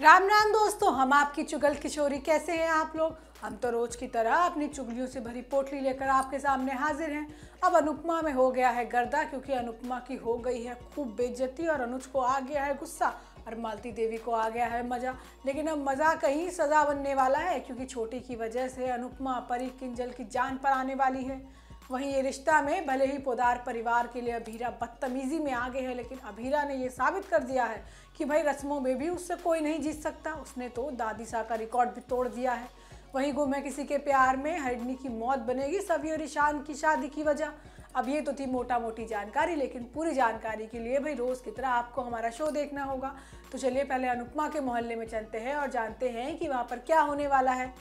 राम राम दोस्तों, हम आपकी चुगल किशोरी। कैसे हैं आप लोग? हम तो रोज की तरह अपनी चुगलियों से भरी पोटली लेकर आपके सामने हाजिर हैं। अब अनुपमा में हो गया है गर्दा, क्योंकि अनुपमा की हो गई है खूब बेइज्जती और अनुज को आ गया है गुस्सा और मालती देवी को आ गया है मजा। लेकिन अब मजा कहीं सजा बनने वाला है, क्योंकि छोटी की वजह से अनुपमा परी किंजल की जान पर आने वाली है। वहीं ये रिश्ता में भले ही पोदार परिवार के लिए अभीरा बदतमीजी में आगे है, लेकिन अभीरा ने ये साबित कर दिया है कि भाई रस्मों में भी उससे कोई नहीं जीत सकता। उसने तो दादी सा का रिकॉर्ड भी तोड़ दिया है। वहीं गुम है किसी के प्यार में हरिणी की मौत बनेगी सभी और ईशान की शादी की वजह। अब ये तो थी मोटा मोटी जानकारी, लेकिन पूरी जानकारी के लिए भाई रोज की तरह आपको हमारा शो देखना होगा। तो चलिए पहले अनुपमा के मोहल्ले में चलते हैं और जानते हैं कि वहाँ पर क्या होने वाला है।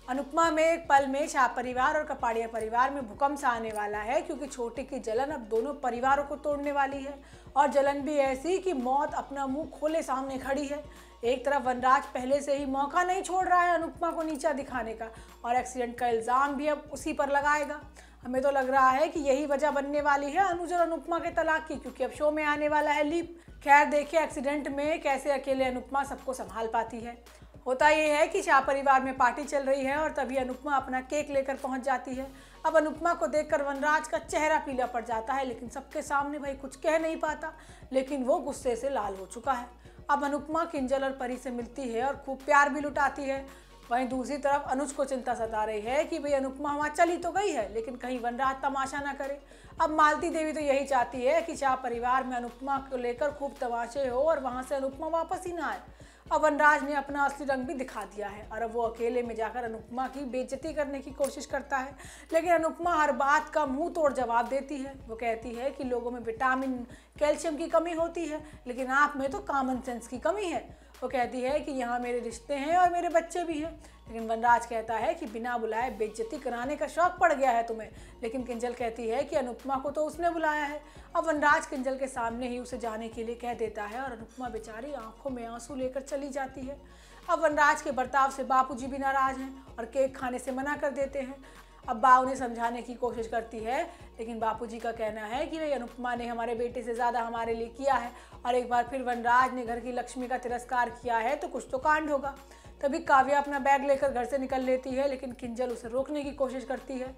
अनुपमा में एक पल में शाह परिवार और कपाड़िया परिवार में भूकंप सा आने वाला है, क्योंकि छोटी की जलन अब दोनों परिवारों को तोड़ने वाली है। और जलन भी ऐसी कि मौत अपना मुंह खोले सामने खड़ी है। एक तरफ वनराज पहले से ही मौका नहीं छोड़ रहा है अनुपमा को नीचा दिखाने का, और एक्सीडेंट का इल्ज़ाम भी अब उसी पर लगाएगा। हमें तो लग रहा है कि यही वजह बनने वाली है अनुज और अनुपमा के तलाक की, क्योंकि अब शो में आने वाला है लीप। खैर देखिए एक्सीडेंट में कैसे अकेले अनुपमा सबको संभाल पाती है। होता ये है कि शाह परिवार में पार्टी चल रही है और तभी अनुपमा अपना केक लेकर पहुंच जाती है। अब अनुपमा को देखकर वनराज का चेहरा पीला पड़ जाता है, लेकिन सबके सामने भाई कुछ कह नहीं पाता, लेकिन वो गुस्से से लाल हो चुका है। अब अनुपमा किंजल और परी से मिलती है और खूब प्यार भी लुटाती है। वहीं दूसरी तरफ अनुज को चिंता सता रही है कि भाई अनुपमा वहाँ चली तो गई है, लेकिन कहीं वनराज तमाशा ना करे। अब मालती देवी तो यही चाहती है कि शाह परिवार में अनुपमा को लेकर खूब तमाशे हो और वहाँ से अनुपमा वापस ही ना आए। अब वनराज ने अपना असली रंग भी दिखा दिया है और अब वो अकेले में जाकर अनुपमा की बेइज्जती करने की कोशिश करता है, लेकिन अनुपमा हर बात का मुंह तोड़ जवाब देती है। वो कहती है कि लोगों में विटामिन कैल्शियम की कमी होती है, लेकिन आप में तो कॉमन सेंस की कमी है। वो कहती है कि यहाँ मेरे रिश्ते हैं और मेरे बच्चे भी हैं, लेकिन वनराज कहता है कि बिना बुलाए बेइज्जती कराने का शौक पड़ गया है तुम्हें। लेकिन किंजल कहती है कि अनुपमा को तो उसने बुलाया है। अब वनराज किंजल के सामने ही उसे जाने के लिए कह देता है और अनुपमा बेचारी आंखों में आंसू लेकर चली जाती है। अब वनराज के बर्ताव से बापूजी भी नाराज हैं और केक खाने से मना कर देते हैं। अब बा उन्हें समझाने की कोशिश करती है, लेकिन बापूजी का कहना है कि भाई अनुपमा ने हमारे बेटे से ज़्यादा हमारे लिए किया है और एक बार फिर वनराज ने घर की लक्ष्मी का तिरस्कार किया है तो कुछ तो कांड होगा। तभी काव्या अपना बैग लेकर घर से निकल लेती है, लेकिन किंजल उसे रोकने की कोशिश करती है।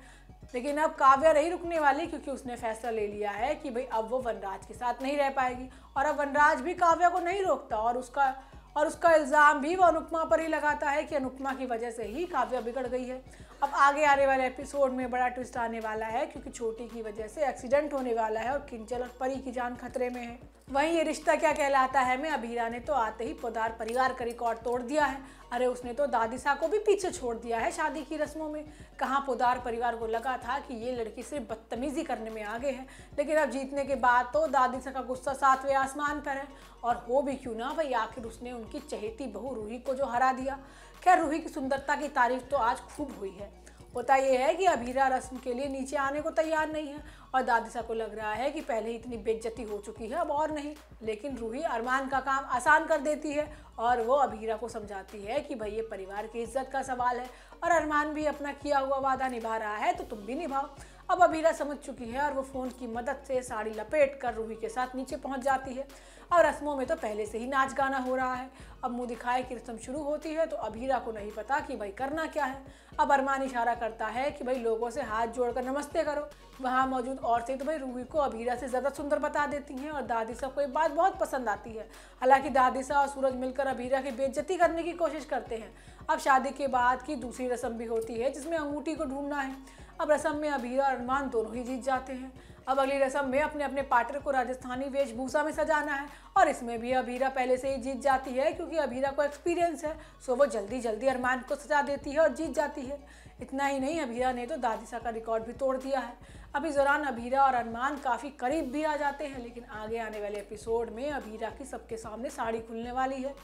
लेकिन अब काव्या नहीं रुकने वाली, क्योंकि उसने फैसला ले लिया है कि भाई अब वो वनराज के साथ नहीं रह पाएगी। और अब वनराज भी काव्या को नहीं रोकता और उसका इल्ज़ाम भी वो अनुपमा पर ही लगाता है कि अनुपमा की वजह से ही काव्या बिगड़ गई है। अब आगे आने वाले एपिसोड में बड़ा ट्विस्ट आने वाला है, क्योंकि छोटी की वजह से एक्सीडेंट होने वाला है और किंजल और परी की जान खतरे में है। वहीं ये रिश्ता क्या कहलाता है में अभीरा ने तो आते ही पोदार परिवार का रिकॉर्ड तोड़ दिया है। अरे उसने तो दादी सा को भी पीछे छोड़ दिया है शादी की रस्मों में। कहाँ पोदार परिवार को लगा था कि ये लड़की सिर्फ बदतमीजी करने में आगे है, लेकिन अब जीतने के बाद तो दादी सा का गुस्सा 7वें आसमान पर है। और हो भी क्यों ना भाई, आखिर उसने उनकी चहेती बहू रूही को जो हरा दिया। खैर रूही की सुंदरता की तारीफ तो आज खूब हुई है। होता यह है कि अभीरा रस्म के लिए नीचे आने को तैयार नहीं है और दादिसा को लग रहा है कि पहले ही इतनी बेइज्जती हो चुकी है अब और नहीं। लेकिन रूही अरमान का काम आसान कर देती है और वो अभीरा को समझाती है कि भाई ये परिवार की इज्जत का सवाल है और अरमान भी अपना किया हुआ वादा निभा रहा है तो तुम भी निभाओ। अब अभीरा समझ चुकी है और वो फ़ोन की मदद से साड़ी लपेट कर रूही के साथ नीचे पहुंच जाती है। और रस्मों में तो पहले से ही नाच गाना हो रहा है। अब मुंह दिखाए की रस्म शुरू होती है तो अभीरा को नहीं पता कि भाई करना क्या है। अब अरमान इशारा करता है कि भाई लोगों से हाथ जोड़कर नमस्ते करो। वहाँ मौजूद औरतें तो भाई रूही को अभीरा से ज़्यादा सुंदर बता देती हैं और दादी साहब को एक बात बहुत पसंद आती है। हालांकि दादी साहब और सूरज मिलकर अभीरा की बेइज्जती करने की कोशिश करते हैं। अब शादी के बाद की दूसरी रस्म भी होती है जिसमें अंगूठी को ढूंढना है। अब रस्म में अभीरा और अरमान दोनों ही जीत जाते हैं। अब अगली रस्म में अपने अपने पार्टनर को राजस्थानी वेशभूषा में सजाना है और इसमें भी अभीरा पहले से ही जीत जाती है, क्योंकि अभीरा को एक्सपीरियंस है। सो वो जल्दी जल्दी अरमान को सजा देती है और जीत जाती है। इतना ही नहीं, अभीरा ने तो दादिसा का रिकॉर्ड भी तोड़ दिया है। अब इस दौरान अभीरा और अरमान काफ़ी करीब भी आ जाते हैं, लेकिन आगे आने वाले एपिसोड में अभीरा की सबके सामने साड़ी खुलने वाली है।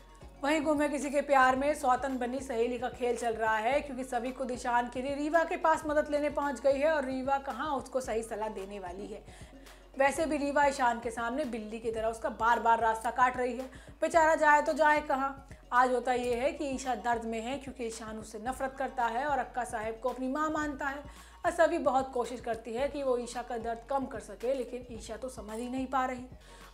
वहीं गुम है किसी के प्यार में सौतन बनी सहेली का खेल चल रहा है, क्योंकि सभी को ईशान के लिए रीवा के पास मदद लेने पहुंच गई है और रीवा कहाँ उसको सही सलाह देने वाली है। वैसे भी रीवा ईशान के सामने बिल्ली की तरह उसका बार बार रास्ता काट रही है। बेचारा जाए तो जाए कहाँ। आज होता ये है कि ईशा दर्द में है, क्योंकि ईशान उससे नफरत करता है और अक्का साहेब को अपनी माँ मानता है। और सभी बहुत कोशिश करती है कि वो ईशा का दर्द कम कर सके, लेकिन ईशा तो समझ ही नहीं पा रही।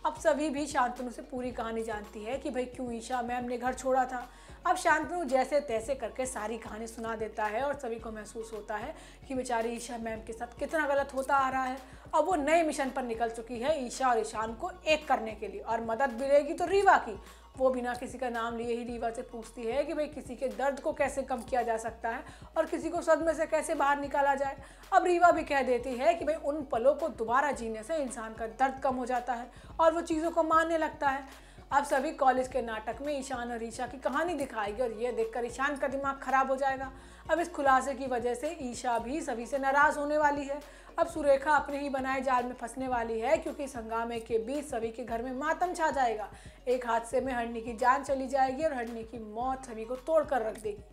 अब सभी भी शांतनु से पूरी कहानी जानती है कि भाई क्यों ईशा मैम ने घर छोड़ा था। अब शांतनु जैसे तैसे करके सारी कहानी सुना देता है और सभी को महसूस होता है कि बेचारी ईशा मैम के साथ कितना गलत होता आ रहा है। अब वो नए मिशन पर निकल चुकी है ईशा और ईशान को एक करने के लिए, और मदद मिलेगी तो रीवा की। वो बिना किसी का नाम लिए ही रीवा से पूछती है कि भाई किसी के दर्द को कैसे कम किया जा सकता है और किसी को सदमे से कैसे बाहर निकाला जाए। अब रीवा भी कह देती है कि भाई उन पलों को दोबारा जीने से इंसान का दर्द कम हो जाता है और वो चीज़ों को मानने लगता है। अब सभी कॉलेज के नाटक में ईशान और ईशा की कहानी दिखाएगी और ये देखकर ईशान का दिमाग खराब हो जाएगा। अब इस खुलासे की वजह से ईशा भी सभी से नाराज़ होने वाली है। अब सुरेखा अपने ही बनाए जाल में फंसने वाली है, क्योंकि इस हंगामे के बीच सभी के घर में मातम छा जाएगा। एक हादसे में हरनी की जान चली जाएगी और हरनी की मौत सभी को तोड़ कर रख देगी।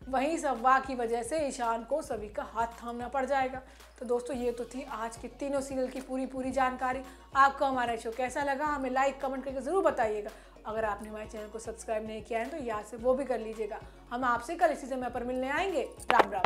वहीं सव्वा की वजह से ईशान को सभी का हाथ थामना पड़ जाएगा। तो दोस्तों, ये तो थी आज की तीनों सीरियल की पूरी जानकारी। आपको हमारा शो कैसा लगा हमें लाइक कमेंट करके ज़रूर बताइएगा। अगर आपने हमारे चैनल को सब्सक्राइब नहीं किया है तो याद से वो भी कर लीजिएगा। हम आपसे कल इसी समय पर मिलने आएंगे। राम राम।